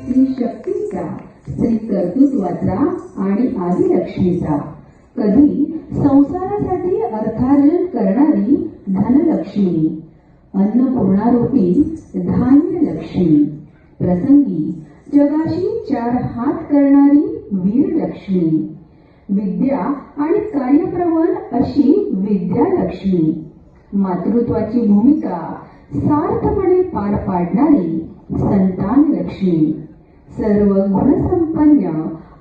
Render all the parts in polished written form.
श्री शक्तीचा, श्री कर्तृत्वाचा आणि आदिलक्ष्मीचा, कधी संसारासाठी अर्थार्जन करणारी धनलक्ष्मी, अन्नपूर्णारूपी धान्यलक्ष्मी, प्रसंगी जगाशी चार हात करणारी वीरलक्ष्मी, विद्या आणि कार्यप्रवण अशी विद्यालक्ष्मी, मातृत्वाची भूमिका सार्थपणे पार पाडणारी संतान लक्ष्मी, सर्व गुणसंपन्न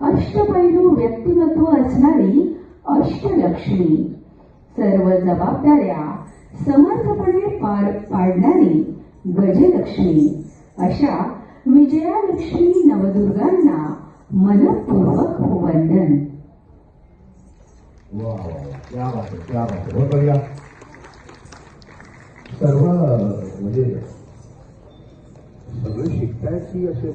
अष्टपैलू व्यक्तिमत्व असणारी अष्टलक्ष्मी, सर्व जबाबदाऱ्या समर्थपणे पार पाडणारी गजलक्ष्मी, अशा विजयालक्ष्मी नवदुर्गांना मनपूर्वक वंदन. वाह, क्या बात है, क्या बात है, बहुत बढ़िया. सर्व म्हणजे त्याची अशी